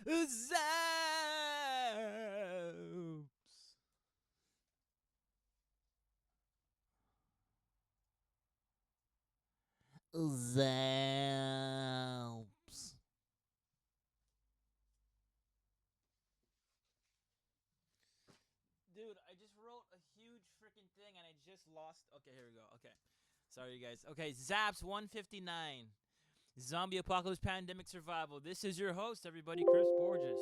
ZAPS. ZAPS. Dude, I just wrote a huge freaking thing and I just lost. Okay, here we go. Okay. Sorry, you guys. Okay, ZAPS 159. Zombie Apocalypse Pandemic Survival. This is your host, everybody, Chris Borges.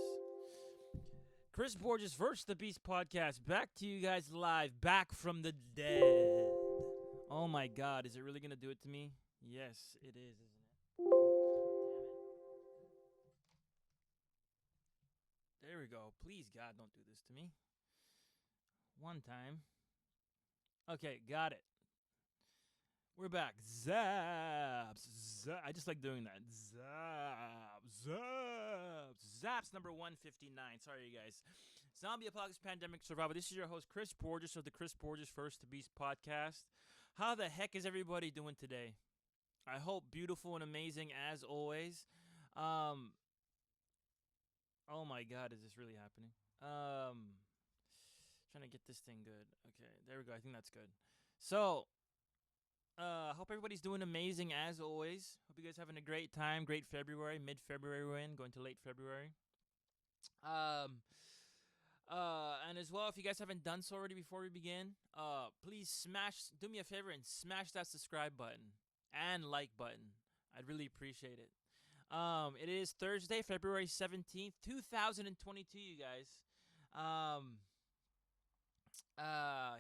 Chris Borges vs. the Beast podcast. Back to you guys live, back from the dead. Oh my god, is it really gonna do it to me? Yes, it is, isn't it? Damn it. There we go. Please, God, don't do this to me. One time. Okay, got it. We're back. Zaps. I just like doing that. Zaps. Zaps. Zaps number 159. Sorry, you guys. Zombie Apocalypse Pandemic Survival. This is your host, Chris Borges of the Chris Borges First to Beast podcast. How the heck is everybody doing today? I hope beautiful and amazing as always. Oh my god, is this really happening? Trying to get this thing good. Okay, there we go. I think that's good. So, hope everybody's doing amazing as always. Hope you guys having a great time. Great February, mid-February we're in, going to late February. And as well, if you guys haven't done so already before we begin, please do me a favor and smash that subscribe button and like button. I'd really appreciate it. It is Thursday, February 17th, 2022, you guys.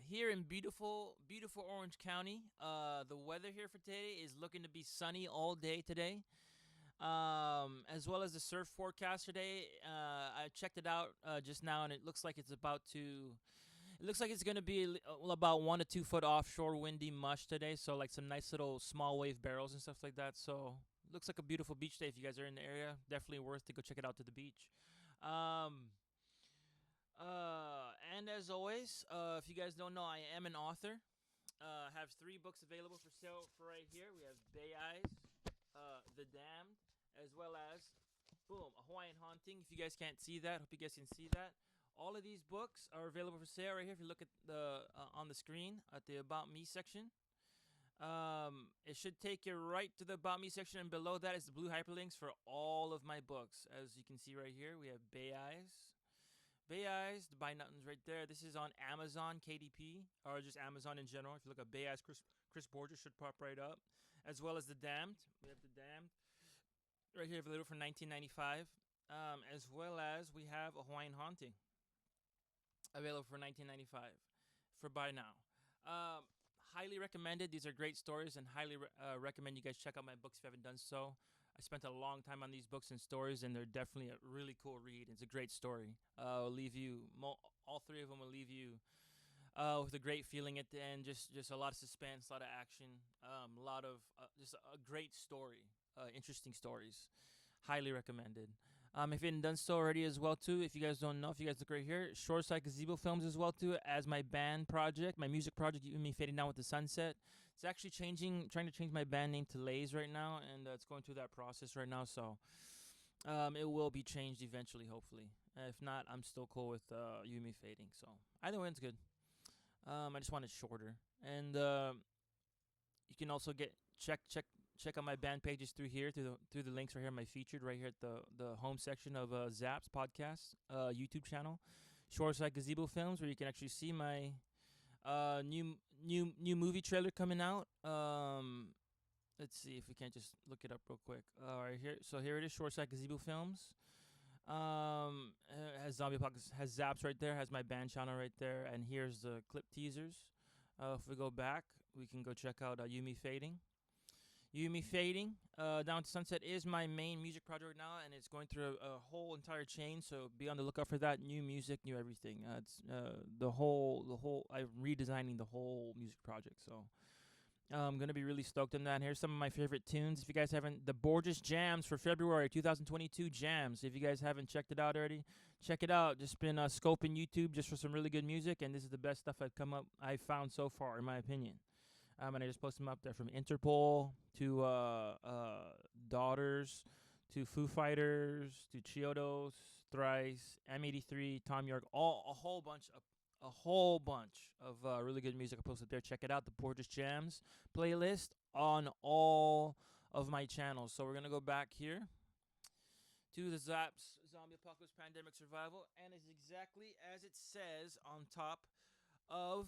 Here in beautiful Orange County, the weather here for today is looking to be sunny all day today. As well as the surf forecast today. I checked it out just now, and it looks like it's about to. It looks like it's gonna be about 1 to 2 foot offshore windy mush today. So like some nice little small wave barrels and stuff like that. So looks like a beautiful beach day if you guys are in the area. Definitely worth to go check it out to the beach. And as always, if you guys don't know, I am an author. Have 3 books available for sale for right here. We have Bay Eyes, The Damned, as well as, boom, A Hawaiian Haunting. If you guys can't see that, hope you guys can see that. All of these books are available for sale right here. If you look at the on the screen at the About Me section, it should take you right to the About Me section, and below that is the blue hyperlinks for all of my books. As you can see right here, we have Bay Eyes. Bay Eyes, the Buy Nothings right there. This is on Amazon KDP, or just Amazon in general. If you look at Bay Eyes, Chris Borges should pop right up. As well as The Damned. We have The Damned right here available for $19.95. As well as we have A Hawaiian Haunting available for $19.95 for buy now. Highly recommended. These are great stories, and highly recommend you guys check out my books if you haven't done so. I spent a long time on these books and stories, and they're definitely a really cool read. It's a great story. Will leave you all 3 of them will leave you with a great feeling at the end. Just a lot of suspense, a lot of action, a lot of just a great story. Interesting stories. Highly recommended. If you haven't done so already as well too, if you guys don't know, if you guys look right here, Shoreside Gazebo Films as well too, as my band project, my music project, You and Me Fading Down with the Sunset. It's actually trying to change my band name to Lays right now, and it's going through that process right now. So it will be changed eventually, hopefully. If not, I'm still cool with You and Me Fading. So either way, it's good. I just want it shorter, and you can also check out my band pages through here, through the links right here, my featured right here at the home section of ZAPS podcast YouTube channel, Shoreside Gazebo Films, where you can actually see my new movie trailer coming out. Let's see if we can't just look it up real quick. Right here, so here it is, Shoreside Gazebo Films. Has Zombie Apocalypse, has Zaps right there, has my band channel right there, and here's the clip teasers. If we go back, we can go check out Yumi Fading. Yumi Fading, Down to Sunset is my main music project right now, and it's going through a whole entire chain. So be on the lookout for that. New music, new everything. It's the whole. I'm redesigning the whole music project. So I'm gonna be really stoked on that. Here's some of my favorite tunes. If you guys haven't, the Borges Jams for February 2022 jams. If you guys haven't checked it out already, check it out. Just been scoping YouTube just for some really good music, and this is the best stuff I've found so far, in my opinion. And I just post them up there from Interpol to Daughters to Foo Fighters to Chiodos, Thrice, M83, Tom York, all a whole bunch of really good music I posted there. Check it out, the Borges Jams playlist on all of my channels. So we're gonna go back here to the ZAPS Zombie Apocalypse Pandemic Survival, and it's exactly as it says on top of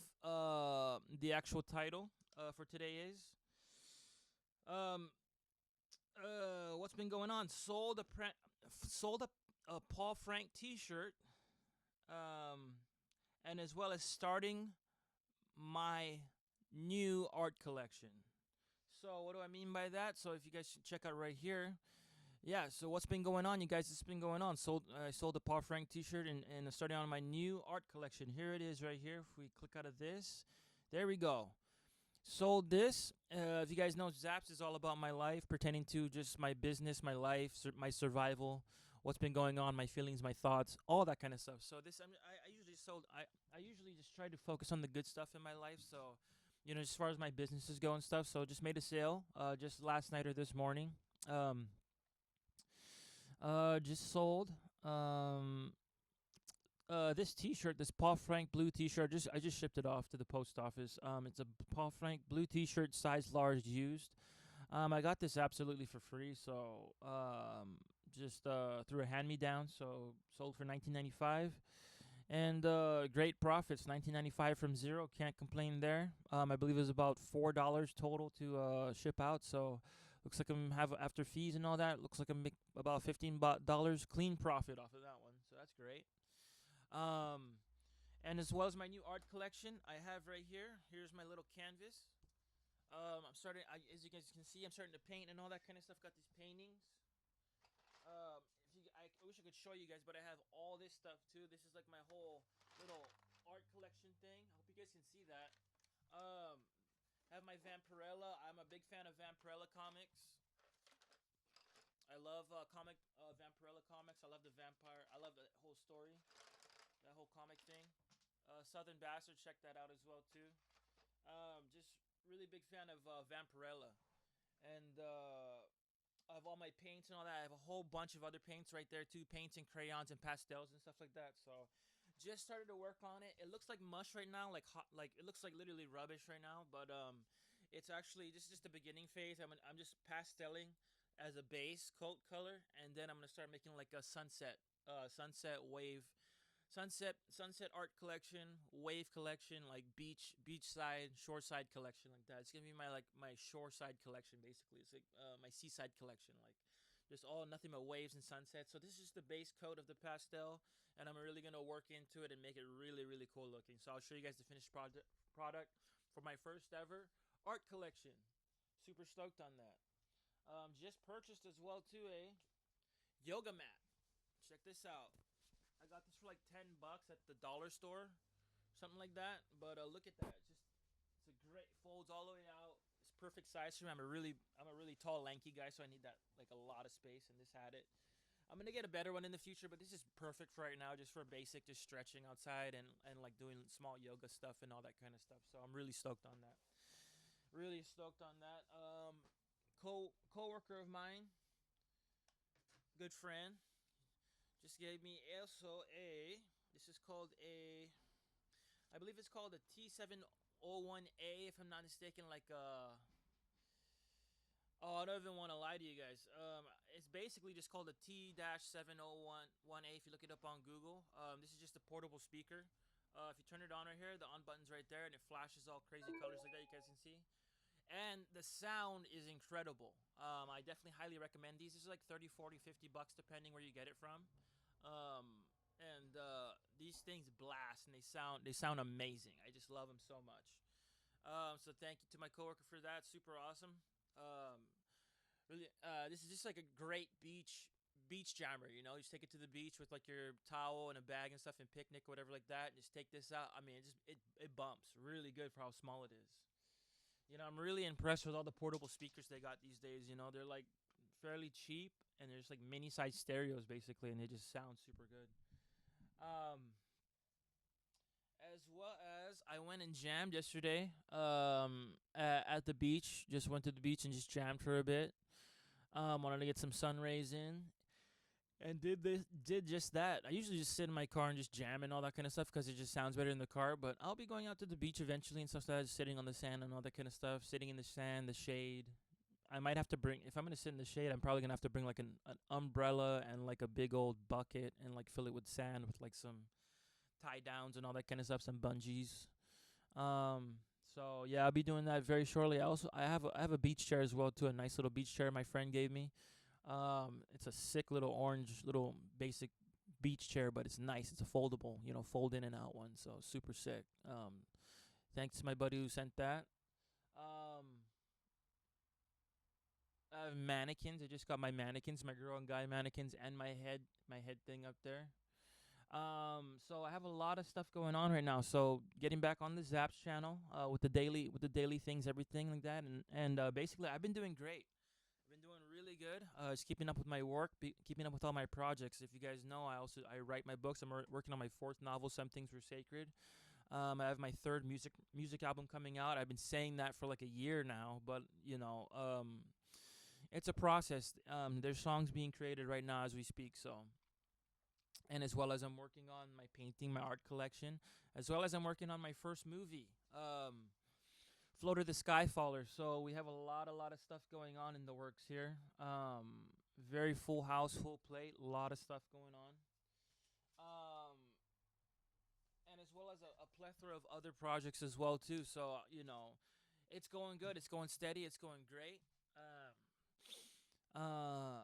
the actual title for today is um what's been going on. Sold a Paul Frank T-shirt, and as well as starting my new art collection. So what do I mean by that? So if you guys should check out right here, yeah. So what's been going on, you guys? It's been going on. I sold a Paul Frank T-shirt and starting on my new art collection. Here it is, right here. If we click out of this, there we go. Sold this. If you guys know, ZAPS is all about my life, pertaining to just my business, my life, my survival, what's been going on, my feelings, my thoughts, all that kind of stuff. So this, I usually sold. I usually just try to focus on the good stuff in my life. So, as far as my businesses go and stuff. So just made a sale, just last night or this morning. Just sold. This T-shirt, this Paul Frank blue T-shirt, I just shipped it off to the post office. It's a Paul Frank blue T-shirt, size large, used. I got this absolutely for free, so just through a hand-me-down. So sold for $19.95, and great profits, $19.95 from zero. Can't complain there. I believe it was about $4 total to ship out. So looks like I'm have after fees and all that. Looks like I'm make about $15 clean profit off of that one. So that's great. And as well as my new art collection, I have right here. Here's my little canvas. I'm starting. As you guys can see, I'm starting to paint and all that kind of stuff. Got these paintings. I wish I could show you guys, but I have all this stuff too. This is like my whole little art collection thing. I hope you guys can see that. I have my Vampirella. I'm a big fan of Vampirella comics. I love Vampirella comics. I love the vampire. I love the whole story, that whole comic thing. Southern Bastard, check that out as well too. Just really big fan of Vampirella, and I have all my paints and all that. I have a whole bunch of other paints right there too, paints and crayons and pastels and stuff like that. So just started to work on it. It looks like mush right now, like it looks like literally rubbish right now, but it's actually this is just the beginning phase. I'm just pasteling as a base coat color, and then I'm gonna start making like a sunset wave, sunset art collection, wave collection, like beach side, shore side collection, like that. It's gonna be my shore side collection basically. It's like my seaside collection, like just all nothing but waves and sunsets. So this is just the base coat of the pastel, and I'm really gonna work into it and make it really really cool looking. So I'll show you guys the finished product for my first ever art collection. Super stoked on that. Just purchased as well too a yoga mat. Check this out. I got this for like $10 at the dollar store, something like that. But look at that. It's a great, folds all the way out. It's perfect size for me. I'm a really tall, lanky guy, so I need that like a lot of space. And this had it. I'm gonna get a better one in the future, but this is perfect for right now, just for basic, just stretching outside and like doing small yoga stuff and all that kind of stuff. So I'm really stoked on that. Really stoked on that. Co-worker of mine, good friend, just gave me also this is called I believe it's called a T701A, if I'm not mistaken, like oh, I don't even want to lie to you guys. It's basically just called a T-701A if you look it up on Google. This is just a portable speaker. If you turn it on right here, the on button's right there, and it flashes all crazy colors like that, you guys can see. And the sound is incredible. I definitely highly recommend these. This is like 30, 40, $50 depending where you get it from. And these things blast and they sound amazing. I just love them so much. So thank you to my coworker for that. Super awesome. Really, this is just like a great beach jammer. You just take it to the beach with like your towel and a bag and stuff and picnic, whatever like that. And just take this out. I mean, it bumps really good for how small it is. I'm really impressed with all the portable speakers they got these days. They're like fairly cheap, and they're just like mini size stereos basically, and they just sound super good. Um, as well as I went and jammed yesterday. At the beach, just went to the beach and just jammed for a bit. Wanted to get some sun rays in, and did just that. I usually just sit in my car and just jam and all that kind of stuff because it just sounds better in the car. But I'll be going out to the beach eventually and stuff like that, just sitting on the sand and all that kind of stuff, sitting in the sand, the shade. I might have to bring if I'm gonna sit in the shade. I'm probably gonna have to bring like an umbrella and like a big old bucket and like fill it with sand with like some tie downs and all that kind of stuff, some bungees. Um, so yeah, I'll be doing that very shortly. I have a beach chair as well too, a nice little beach chair my friend gave me. It's a sick little orange little basic beach chair, but it's nice. It's a foldable, fold in and out one. So super sick. Thanks to my buddy who sent that. Um, I have mannequins. I just got my mannequins, my girl and guy mannequins, and my head thing up there. So I have a lot of stuff going on right now. So getting back on the ZAPS channel, with the daily things, everything like that, and basically I've been doing great. I've been doing really good. Just keeping up with my work, keeping up with all my projects. If you guys know, I write my books. I'm working on my fourth novel, Some Things Were Sacred. I have my third music album coming out. I've been saying that for like a year now, but it's a process. There's songs being created right now as we speak. So, and as well as I'm working on my painting, my art collection, as well as I'm working on my first movie, Floater the Skyfaller. So we have a lot of stuff going on in the works here. Very full house, full plate, a lot of stuff going on. Um, and as well as a plethora of other projects as well too. So it's going good. It's going steady. It's going great. Uh,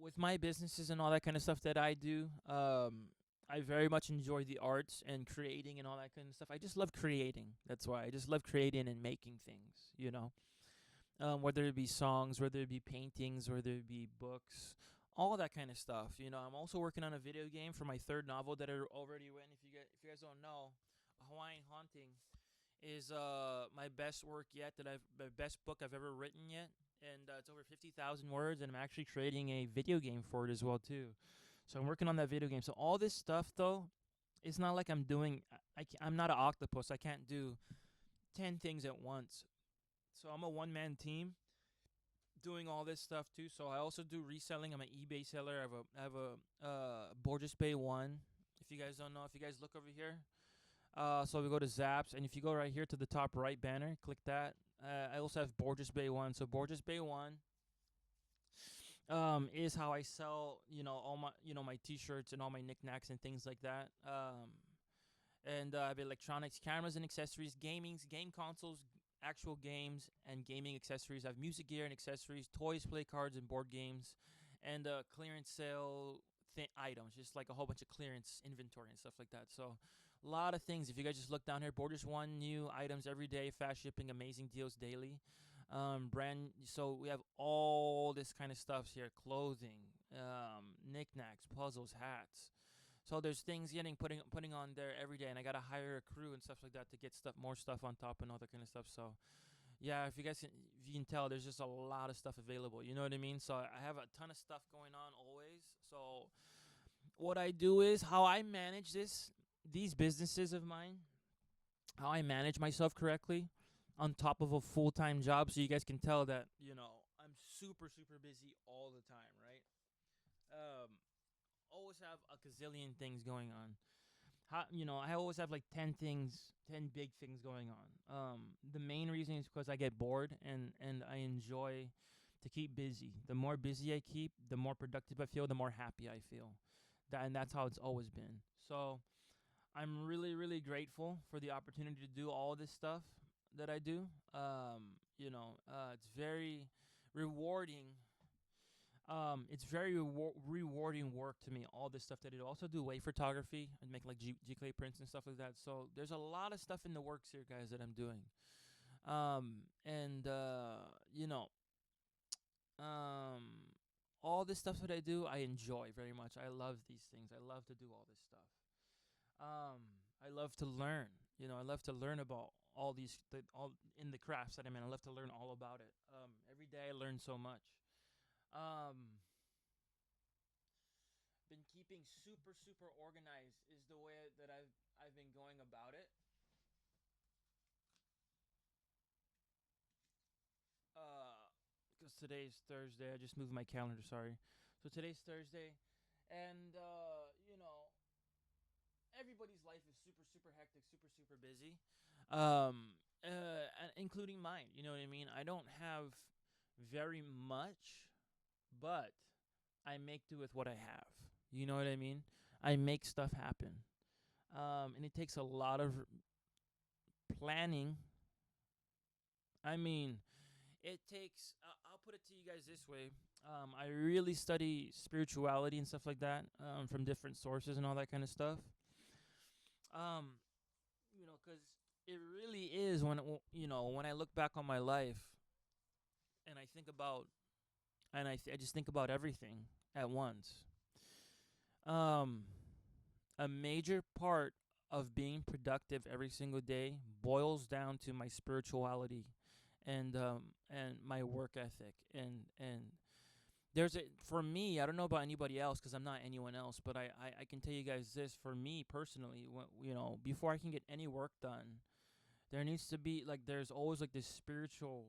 with my businesses and all that kind of stuff that I do, I very much enjoy the arts and creating and all that kind of stuff. I just love creating. That's why I just love creating and making things. Whether it be songs, whether it be paintings, whether it be books, all that kind of stuff. I'm also working on a video game for my third novel that I already written. If you guys don't know, Hawaiian Haunting is my best work yet my best book I've ever written yet, and it's over 50,000 words, and I'm actually creating a video game for it as well too. So I'm working on that video game. So all this stuff though, it's not like I'm doing. I'm not an octopus. I can't do 10 things at once. So I'm a one man team doing all this stuff too. So I also do reselling. I'm an eBay seller. I have a Borges Bay one. If you guys don't know, if you guys look over here, so we go to Zaps, and if you go right here to the top right banner, click that. I also have Borges Bay one. So Borges Bay one is how I sell, all my T-shirts and all my knickknacks and things like that. And I have electronics, cameras and accessories, game consoles, actual games and gaming accessories. I have music gear and accessories, toys, play cards, and board games, and clearance sale items, just like a whole bunch of clearance inventory and stuff like that. So a lot of things. If you guys just look down here, Borders One, new items every day, fast shipping, amazing deals daily. So we have all this kind of stuff here: clothing, knickknacks, puzzles, hats. So there's things getting putting on there every day, and I gotta hire a crew and stuff like that to get more stuff on top and all that kind of stuff. So yeah, if you can tell, there's just a lot of stuff available. You know what I mean? So I have a ton of stuff going on always. So what I do is how I manage these businesses of mine, how I manage myself correctly on top of a full-time job, so you guys can tell that, I'm super super busy all the time, right? Um Always have a gazillion things going on. I always have like 10 things, 10 big things going on. The main reason is because I get bored, and I enjoy to keep busy. The more busy I keep, the more productive I feel, the more happy I feel. And that's how it's always been. So I'm really, really grateful for the opportunity to do all this stuff that I do. It's very rewarding. It's very rewarding work to me. All this stuff that I do. Also do wave photography and make like clay prints and stuff like that. So there's a lot of stuff in the works here, guys, that I'm doing. And um, all this stuff that I do, I enjoy very much. I love these things. I love to do all this stuff. I love to learn. I love to learn about all in the crafts that I'm in. I love to learn all about it. Every day I learn so much. Um, been keeping super organized is the way that I've been going about it. Because today's Thursday. I just moved my calendar. Sorry. So today's Thursday, and everybody's life is super hectic, super busy, including mine. You know what I mean? I don't have very much, but I make do with what I have. You know what I mean? I make stuff happen, and it takes a lot of planning. I mean, it takes. I'll put it to you guys this way. I really study spirituality and stuff like that, from different sources and all that kind of stuff. Um, because it really is when I look back on my life and I think about I just think about everything at once. Um, a major part of being productive every single day boils down to my spirituality and my work ethic and there's a for me. I don't know about anybody else because I'm not anyone else, but I can tell you guys this for me personally. Before I can get any work done, there needs to be like there's always like this spiritual.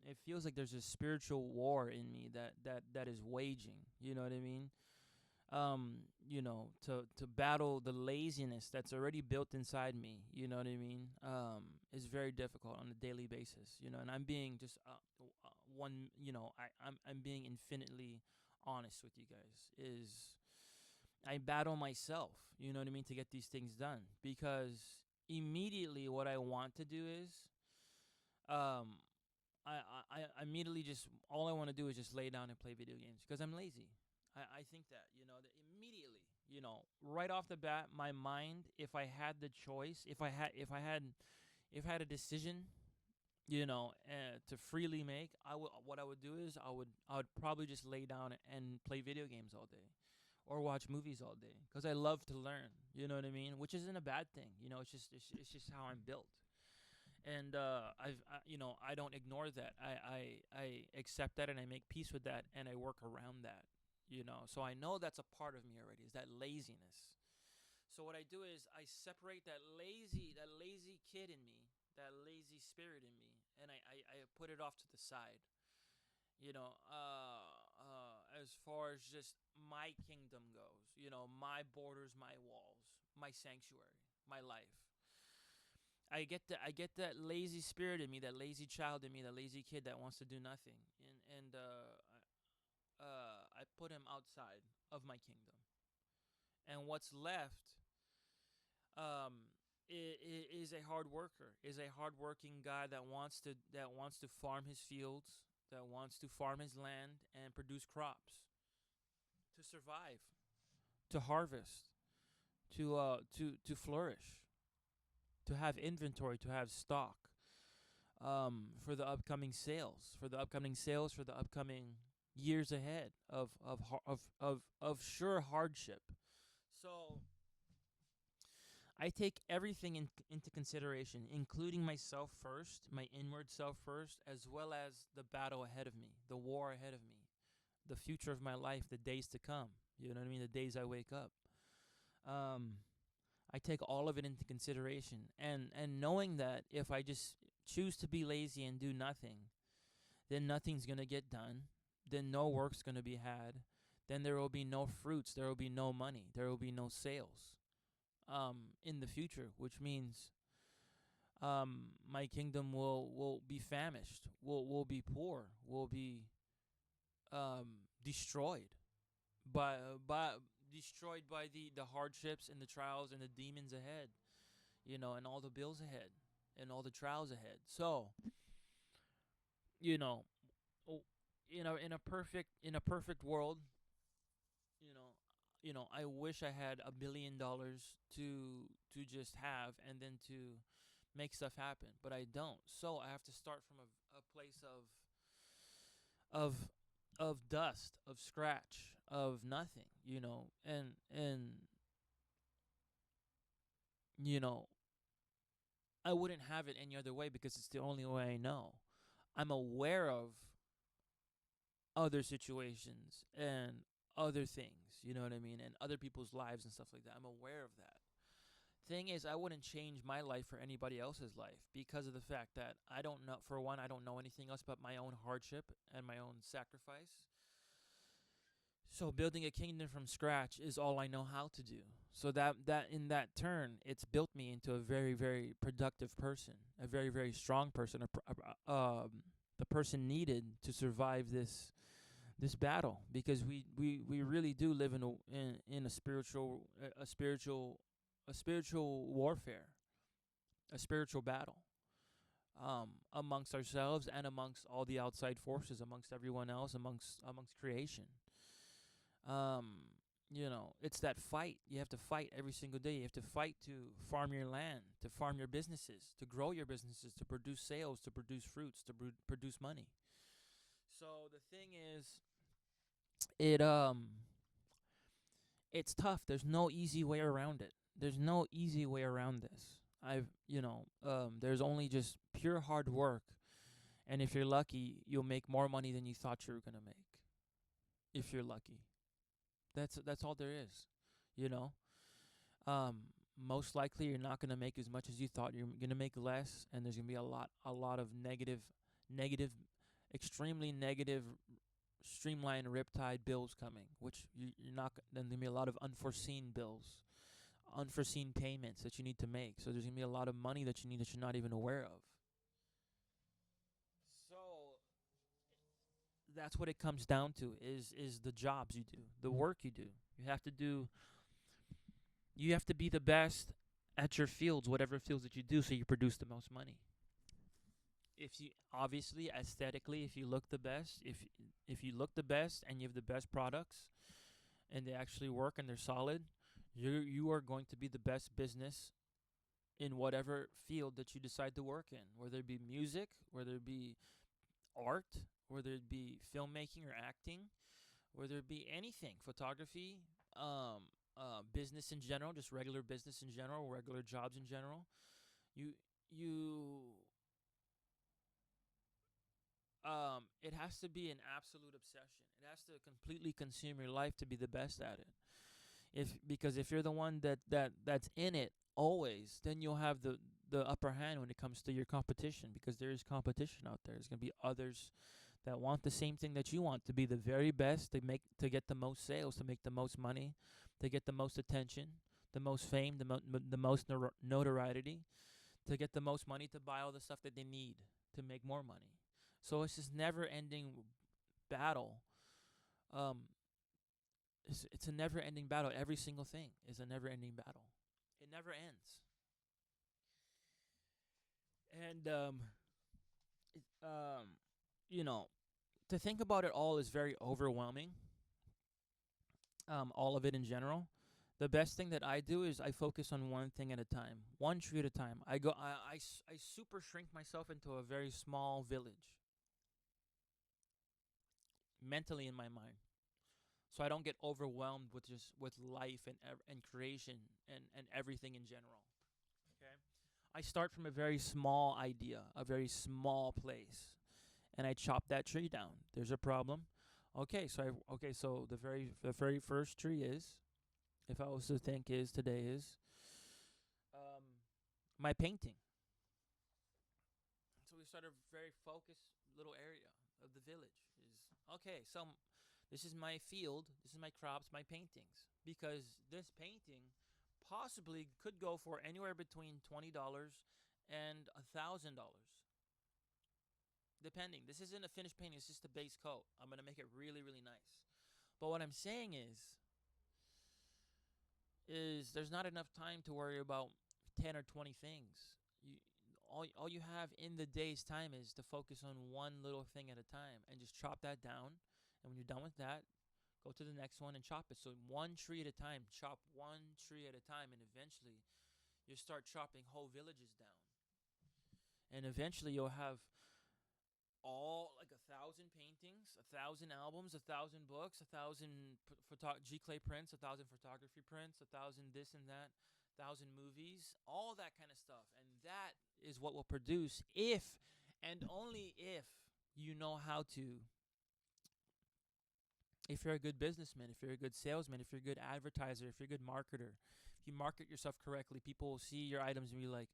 It feels like there's a spiritual war in me that is waging. You know what I mean? To battle the laziness that's already built inside me, you know what I mean, is very difficult on a daily basis, and I'm being just one, I'm being infinitely honest with you guys. Is I battle myself, you know what I mean, to get these things done because immediately what I want to do is, um, I immediately just all I want to do is just lay down and play video games because I'm lazy. I think that that immediately, right off the bat, my mind, if I had the choice, if I had a decision, to freely make, what I would do is I would probably just lay down and play video games all day, or watch movies all day because I love to learn. You know what I mean? Which isn't a bad thing. It's just how I'm built, and I don't ignore that. I accept that and I make peace with that and I work around that. So I know that's a part of me already. Is that laziness? So what I do is I separate that lazy kid in me, that lazy spirit in me, and I put it off to the side. As far as just my kingdom goes, my borders, my walls, my sanctuary, my life. I get that lazy spirit in me, that lazy child in me, that lazy kid that wants to do nothing, and I put him outside of my kingdom, and what's left, um, is a hard worker, is a hardworking guy that wants to farm his fields, that wants to farm his land and produce crops to survive, to harvest, to flourish, to have inventory, to have stock, for the upcoming sales, for the upcoming years ahead of sure hardship. So I take everything into consideration, including myself first, my inward self first, as well as the battle ahead of me, the war ahead of me, the future of my life, the days to come. You know what I mean? The days I wake up. Um, I take all of it into consideration, and knowing that if I just choose to be lazy and do nothing, then nothing's gonna get done. Then no work's gonna be had. Then there will be no fruits. There will be no money. There will be no sales, in the future, which means, my kingdom will be famished. Will be poor. Will be, destroyed by destroyed by the hardships and the trials and the demons ahead, and all the bills ahead and all the trials ahead. So, you know, o- in a perfect world, you know, I wish I had $1 billion to just have and then to make stuff happen, but I don't. So I have to start from a place of of dust, of scratch, of nothing, and you know I wouldn't have it any other way because it's the only way I know. I'm aware of other situations and other things, you know what I mean, and other people's lives and stuff like that. I'm aware of that. Thing is, I wouldn't change my life for anybody else's life because of the fact that I don't know, for one, I don't know anything else but my own hardship and my own sacrifice. So building a kingdom from scratch is all I know how to do. So that in that turn, it's built me into a very, very productive person, a very, very strong person, the person needed to survive this battle, because we really do live in a spiritual warfare, a spiritual battle, amongst ourselves and amongst all the outside forces, amongst everyone else, amongst creation. Um, it's that fight. You have to fight every single day. You have to fight to farm your land, to farm your businesses, to grow your businesses, to produce sales, to produce fruits, to produce money. So the thing is, it it's tough. There's no easy way around it. There's no easy way around this. There's only just pure hard work, and if you're lucky, you'll make more money than you thought you were gonna make. If you're lucky, that's all there is, you know. Um, Most likely you're not gonna make as much as you thought. You're gonna make less, and there's gonna be a lot of negative, extremely negative, streamlined riptide bills coming, which you're not. Then there's gonna be a lot of unforeseen bills, unforeseen payments that you need to make. So there's gonna be a lot of money that you need that you're not even aware of. So that's what it comes down to, is the jobs you do, the work you do. You have to be the best at your fields, whatever fields that you do, so you produce the most money. If you obviously aesthetically, if you look the best, if you look the best and you have the best products and they actually work and they're solid, you are going to be the best business in whatever field that you decide to work in, whether it be music, whether it be art, whether it be filmmaking or acting, whether it be anything, photography, business in general, just regular business in general, regular jobs in general. You you It has to be an absolute obsession. It has to completely consume your life to be the best at it. Because if you're the one that's in it always, then you'll have the upper hand when it comes to your competition, because there is competition out there. There's gonna be others that want the same thing that you want, to be the very best, to get the most sales, to make the most money, to get the most attention, the most fame, the most notoriety, to get the most money to buy all the stuff that they need to make more money. So it's this never-ending battle. Um, it's a never-ending battle. Every single thing is a never-ending battle. It never ends. And it, you know, to think about it all is very overwhelming. All of it in general. The best thing that I do is I focus on one thing at a time, one tree at a time. I super shrink myself into a very small village, mentally in my mind, so I don't get overwhelmed with life and creation and everything in general. Okay, I start from a very small idea, a very small place, and I chop that tree down. There's a problem. So the very first tree is, if I was to think is today is, um my painting. So we start a very focused little area of the village. This is my field, this is my crops, my paintings. Because this painting possibly could go for anywhere between $20 and $1,000. Depending. This isn't a finished painting, it's just a base coat. I'm gonna make it really, really nice. But what I'm saying is there's not enough time to worry about 10 or 20 things. All you have in the day's time is to focus on one little thing at a time and just chop that down. And when you're done with that, go to the next one and chop it. So one tree at a time, chop one tree at a time, and eventually you start chopping whole villages down. And eventually you'll have all like 1,000 paintings, 1,000 albums, 1,000 books, 1,000 G clay prints, 1,000 photography prints, 1,000 this and that, 1,000 movies, all that kind of stuff. And that is what will produce if and only if you know how to. If you're a good businessman, if you're a good salesman, if you're a good advertiser, if you're a good marketer, if you market yourself correctly, people will see your items and be like,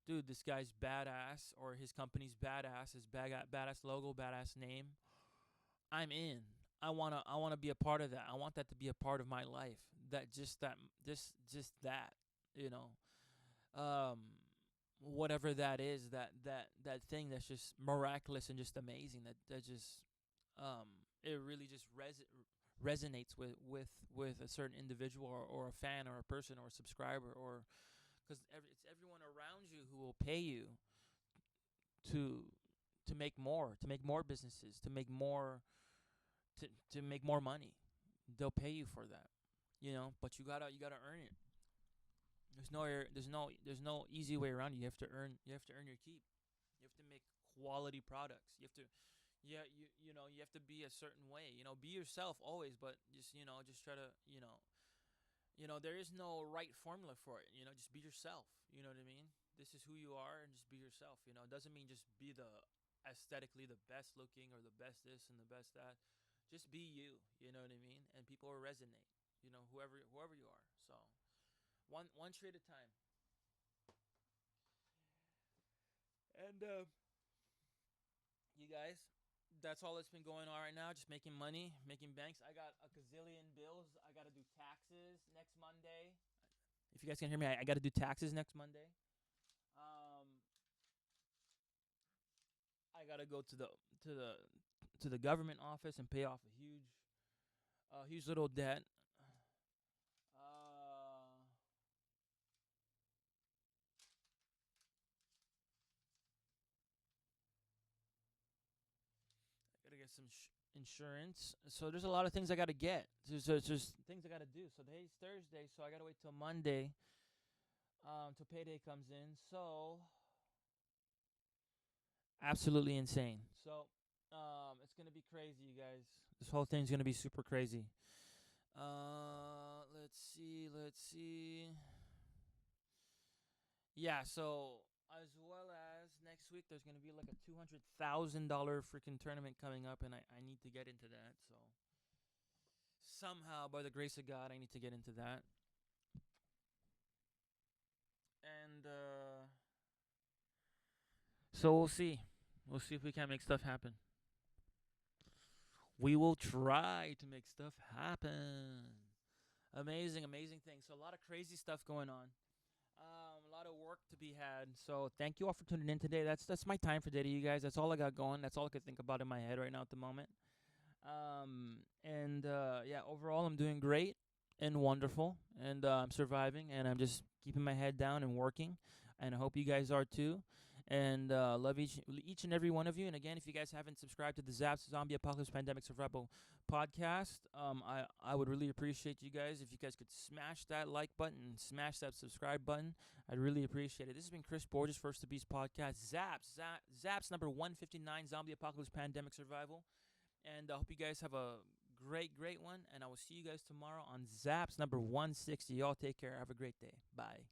dude, this guy's badass, or his company's badass, his badass logo, badass name. I'm in. I wanna be a part of that. I want that to be a part of my life. That, you know, um, whatever that is, that thing that's just miraculous and just amazing. That just um, it really just resonates with a certain individual, or a fan, or a person, or a subscriber, or because it's everyone around you who will pay you to to make more businesses, to make more money. They'll pay you for that, you know. But you gotta earn it. There's no easy way around it. You have to earn your keep. You have to make quality products. You have to be a certain way. Be yourself always, but just try to there is no right formula for it. Just be yourself. You know what I mean? This is who you are, and just be yourself. It doesn't mean just be the aesthetically the best looking, or the best this and the best that. Just be you. You know what I mean? And people will resonate. Whoever you are. So one tree at a time. And you guys, that's all that's been going on right now. Just making money, making banks. I got a gazillion bills. I got to do taxes next Monday. If you guys can hear me, I got to do taxes next Monday. Um, I got to go to the government office and pay off a huge little debt. Gotta get some insurance. So there's a lot of things I gotta get. So it's just things I gotta do. So today's Thursday, so I gotta wait till Monday, till payday comes in. So absolutely insane. So it's gonna be crazy, you guys. This whole thing's gonna be super crazy. Let's see. Yeah. So as well as next week, there's gonna be like a $200,000 freaking tournament coming up, and I need to get into that. So somehow, by the grace of God, I need to get into that. And so we'll see. We'll see if we can make stuff happen. We will try to make stuff happen. Amazing, amazing things. So a lot of crazy stuff going on. A lot of work to be had. So thank you all for tuning in today. That's my time for today, you guys. That's all I got going. That's all I could think about in my head right now at the moment. And yeah, overall, I'm doing great and wonderful, and I'm surviving, and I'm just keeping my head down and working. And I hope you guys are too. And love each and every one of you. And again, if you guys haven't subscribed to the ZAPS Zombie Apocalypse Pandemic Survival podcast, I would really appreciate you guys if you guys could smash that like button and smash that subscribe button. I'd really appreciate it. This has been Chris Borges, First to Beast podcast, ZAPS number 159, Zombie Apocalypse Pandemic Survival. And I hope you guys have a great one. And I will see you guys tomorrow on ZAPS number 160. Y'all take care. Have a great day. Bye.